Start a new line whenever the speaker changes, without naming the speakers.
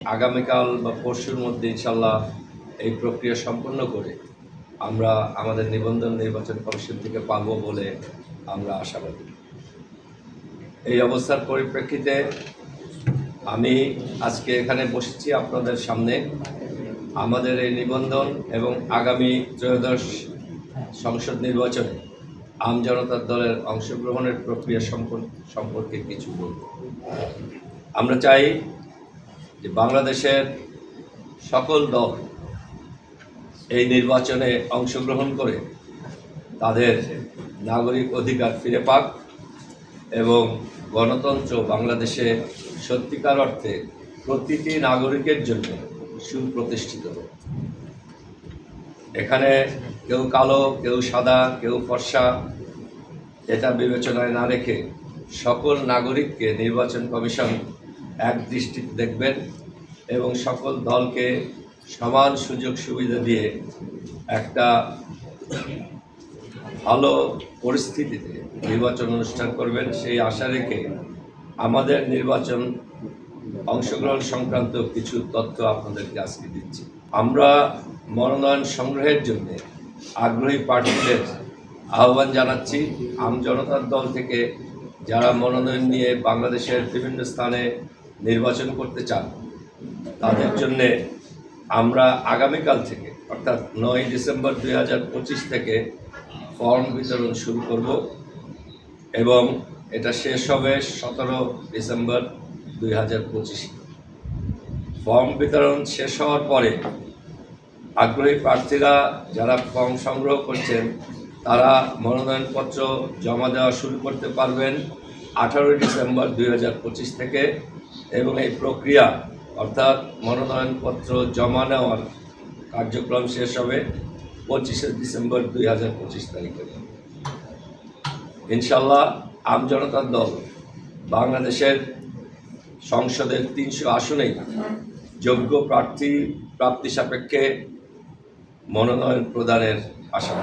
আগামীকাল বা পরশুর মধ্যে ইনশাল্লাহ এই প্রক্রিয়া সম্পন্ন করে আমরা আমাদের নিবন্ধন নির্বাচন কমিশন থেকে পাব বলে আমরা আশাবাদী। এই অবস্থার পরিপ্রেক্ষিতে আমি আজকে এখানে বসেছি আপনাদের সামনে আমাদের এই নিবন্ধন এবং আগামী ত্রয়োদশ সংসদ নির্বাচনে আমজনতার দলের অংশগ্রহণের প্রক্রিয়া সম্পর্কে কিছু বলব। আমরা চাই যে বাংলাদেশের সকল দল এই নির্বাচনে অংশগ্রহণ করে তাদের নাগরিক অধিকার ফিরে পাক এবং গণতন্ত্র বাংলাদেশে সত্যিকার অর্থে প্রতিটি নাগরিকের জন্য সুপ্রতিষ্ঠিত হোক। এখানে কেউ কালো, কেউ সাদা, কেউ ফর্সা এটা বিবেচনায় না রেখে সকল নাগরিককে নির্বাচন কমিশন এক দৃষ্টিতে দেখবেন এবং সকল দলকে সমান সুযোগ সুবিধা দিয়ে একটা ভালো পরিস্থিতিতে নির্বাচন অনুষ্ঠান করবেন সেই আশা রেখে আমাদের নির্বাচন অংশগ্রহণ সংক্রান্ত কিছু তথ্য আপনাদেরকে আজকে দিচ্ছি। আমরা মনোনয়ন সংগ্রহের জন্য আগ্রহী প্রার্থীদের আহ্বান জানাচ্ছি। আমজনতার দল থেকে যারা মনোনয়ন নিয়ে বাংলাদেশের বিভিন্ন স্থানে নির্বাচন করতে চান তাদের জন্যে আমরা আগামীকাল থেকে অর্থাৎ 9 ডিসেম্বর 2025 থেকে ফর্ম বিতরণ শুরু করব এবং এটা শেষ হবে 17 ডিসেম্বর 2025। ফর্ম বিতরণ শেষ হওয়ার পরে আগ্রহী প্রার্থীরা যারা ফর্ম সংগ্রহ করছেন তারা মনোনয়নপত্র জমা দেওয়া শুরু করতে পারবেন 18 ডিসেম্বর 2025 থেকে এবং এই প্রক্রিয়া অর্থাৎ মনোনয়নপত্র জমা নেওয়ার কার্যক্রম শেষ হবে 25 ডিসেম্বর 2025 তারিখে। ইনশাল্লাহ আমজনতার দল বাংলাদেশের সংসদের 300 আসনেই যোগ্য প্রার্থী প্রাপ্তি সাপেক্ষে মনোনয়ন প্রদানের আশা।